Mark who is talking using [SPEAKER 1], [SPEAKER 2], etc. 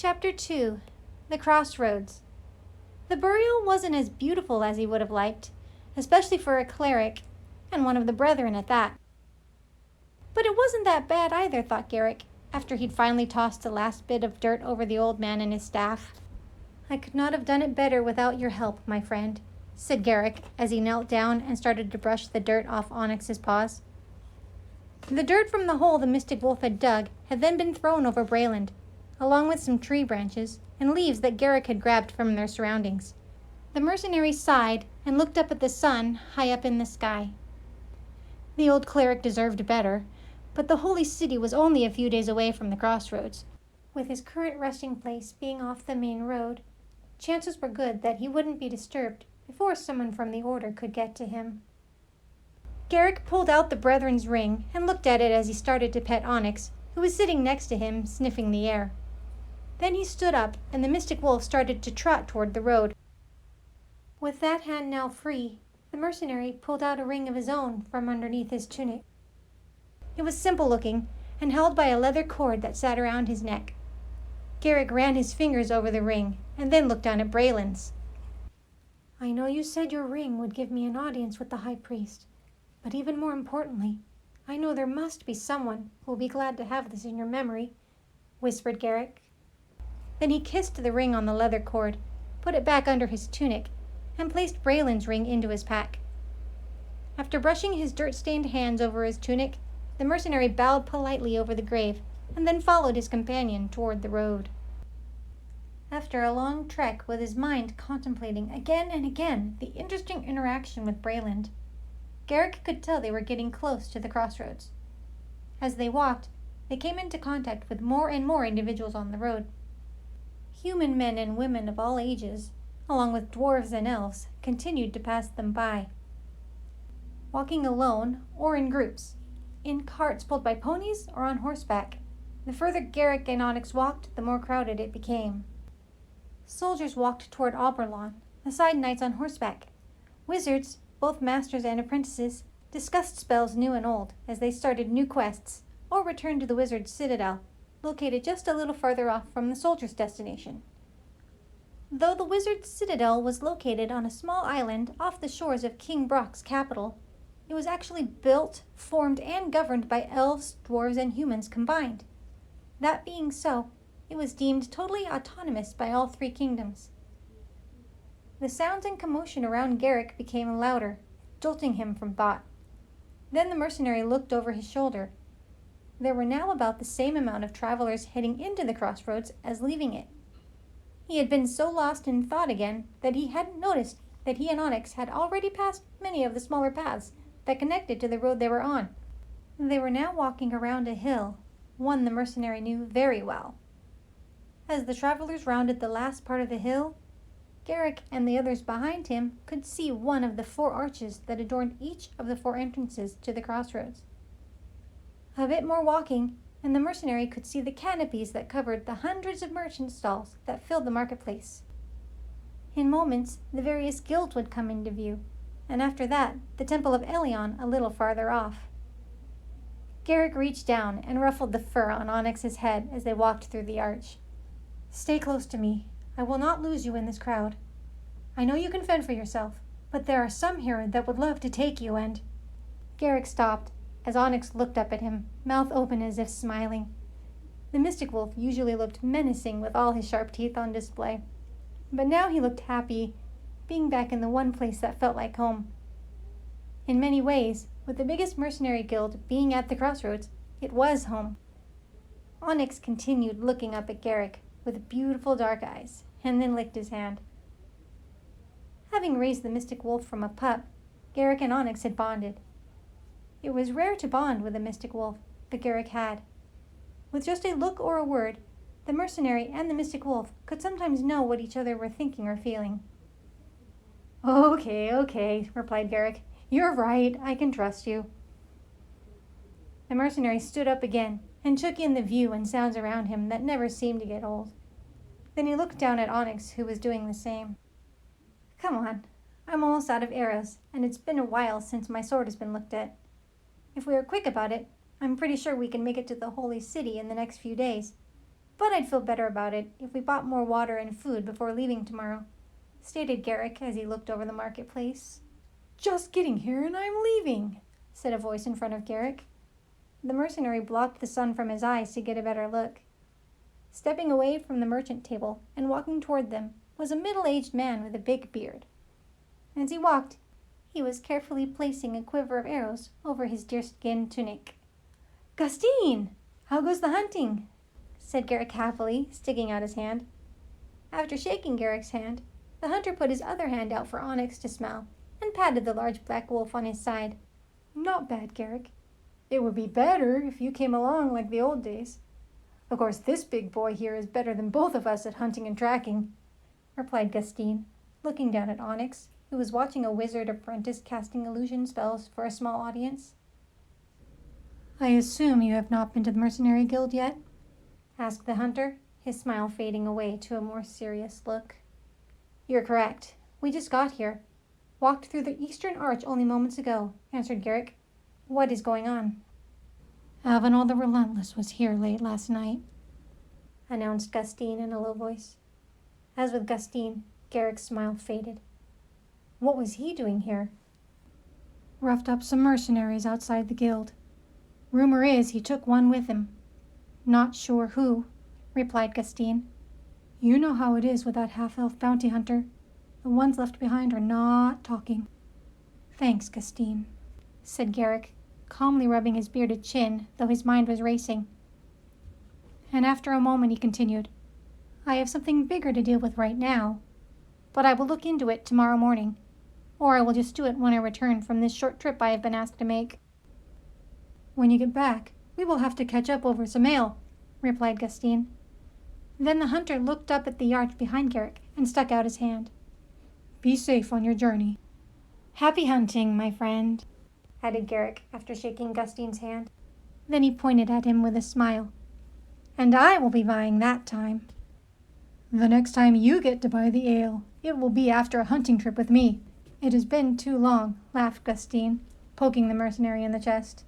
[SPEAKER 1] Chapter 2. The Crossroads. The burial wasn't as beautiful as he would have liked, especially for a cleric, and one of the brethren at that. But it wasn't that bad either, thought Garrick, after he'd finally tossed the last bit of dirt over the old man and his staff. I could not have done it better without your help, my friend, said Garrick as he knelt down and started to brush the dirt off Onyx's paws. The dirt from the hole the Mystic Wolf had dug had then been thrown over Brayland, along with some tree branches and leaves that Garrick had grabbed from their surroundings. The mercenary sighed and looked up at the sun high up in the sky. The old cleric deserved better, but the holy city was only a few days away from the crossroads. With his current resting place being off the main road, chances were good that he wouldn't be disturbed before someone from the order could get to him. Garrick pulled out the brethren's ring and looked at it as he started to pet Onyx, who was sitting next to him, sniffing the air. Then he stood up, and the Mystic Wolf started to trot toward the road. With that hand now free, the mercenary pulled out a ring of his own from underneath his tunic. It was simple-looking, and held by a leather cord that sat around his neck. Garrick ran his fingers over the ring, and then looked down at Brayland's. I know you said your ring would give me an audience with the High Priest, but even more importantly, I know there must be someone who will be glad to have this in your memory, whispered Garrick. Then he kissed the ring on the leather cord, put it back under his tunic, and placed Brayland's ring into his pack. After brushing his dirt-stained hands over his tunic, the mercenary bowed politely over the grave, and then followed his companion toward the road. After a long trek with his mind contemplating again and again the interesting interaction with Brayland, Garrick could tell they were getting close to the crossroads. As they walked, they came into contact with more and more individuals on the road. Human men and women of all ages, along with dwarves and elves, continued to pass them by. Walking alone or in groups, in carts pulled by ponies or on horseback, the further Garrick and Onyx walked, the more crowded it became. Soldiers walked toward Oberlon, aside knights on horseback. Wizards, both masters and apprentices, discussed spells new and old as they started new quests or returned to the wizard's citadel, located just a little farther off from the soldier's destination. Though the wizard's citadel was located on a small island off the shores of King Brock's capital, it was actually built, formed, and governed by elves, dwarves, and humans combined. That being so, it was deemed totally autonomous by all three kingdoms. The sounds and commotion around Garrick became louder, jolting him from thought. Then the mercenary looked over his shoulder. There were now about the same amount of travelers heading into the crossroads as leaving it. He had been so lost in thought again that he hadn't noticed that he and Onyx had already passed many of the smaller paths that connected to the road they were on. They were now walking around a hill, one the mercenary knew very well. As the travelers rounded the last part of the hill, Garrick and the others behind him could see one of the 4 arches that adorned each of the 4 entrances to the crossroads. A bit more walking, and the mercenary could see the canopies that covered the hundreds of merchant stalls that filled the marketplace. In moments, the various guilds would come into view, and after that, the Temple of Elion a little farther off. Garrick reached down and ruffled the fur on Onyx's head as they walked through the arch. Stay close to me. I will not lose you in this crowd. I know you can fend for yourself, but there are some here that would love to take you and... Garrick stopped as Onyx looked up at him, mouth open as if smiling. The Mystic Wolf usually looked menacing with all his sharp teeth on display, but now he looked happy, being back in the one place that felt like home. In many ways, with the biggest mercenary guild being at the crossroads, it was home. Onyx continued looking up at Garrick with beautiful dark eyes, and then licked his hand. Having raised the Mystic Wolf from a pup, Garrick and Onyx had bonded. It was rare to bond with a Mystic Wolf, but Garrick had. With just a look or a word, the mercenary and the Mystic Wolf could sometimes know what each other were thinking or feeling. Okay, replied Garrick. You're right, I can trust you. The mercenary stood up again and took in the view and sounds around him that never seemed to get old. Then he looked down at Onyx, who was doing the same. Come on, I'm almost out of arrows, and it's been a while since my sword has been looked at. If we are quick about it, I'm pretty sure we can make it to the Holy City in the next few days. But I'd feel better about it if we bought more water and food before leaving tomorrow, stated Garrick as he looked over the marketplace.
[SPEAKER 2] Just getting here and I'm leaving,
[SPEAKER 1] said a voice in front of Garrick. The mercenary blocked the sun from his eyes to get a better look. Stepping away from the merchant table and walking toward them was a middle-aged man with a big beard. As he walked, he was carefully placing a quiver of arrows over his deerskin tunic.
[SPEAKER 2] Gustine, how goes the hunting?
[SPEAKER 1] Said Garrick happily, sticking out his hand. After shaking Garrick's hand, the hunter put his other hand out for Onyx to smell and patted the large black wolf on his side.
[SPEAKER 2] Not bad, Garrick. It would be better if you came along like the old days. Of course, this big boy here is better than both of us at hunting and tracking,
[SPEAKER 1] replied Gustine, looking down at Onyx, who was watching a wizard apprentice casting illusion spells for a small audience.
[SPEAKER 2] I assume you have not been to the mercenary guild yet?
[SPEAKER 1] Asked the hunter, his smile fading away to a more serious look. You're correct. We just got here. Walked through the eastern arch only moments ago, answered Garrick. What is going on?
[SPEAKER 2] Avenel the Relentless was here late last night,
[SPEAKER 1] announced Gustine in a low voice. As with Gustine, Garrick's smile faded. What was he doing here?
[SPEAKER 2] Roughed up some mercenaries outside the guild. Rumor is he took one with him. Not sure who, replied Gustine. You know how it is with that half-elf bounty hunter. The ones left behind are not talking. Thanks, Gustine, said Garrick, calmly rubbing his bearded chin, though his mind was racing. And after a moment he continued, I have something bigger to deal with right now, but I will look into it tomorrow morning, or I will just do it when I return from this short trip I have been asked to make. When you get back, we will have to catch up over some ale, replied Gustine. Then the hunter looked up at the arch behind Garrick and stuck out his hand. Be safe on your journey. Happy hunting, my friend, added Garrick after shaking Gustine's hand. Then he pointed at him with a smile. And I will be buying that time. The next time you get to buy the ale, it will be after a hunting trip with me. It has been too long, laughed Gustine, poking the mercenary in the chest.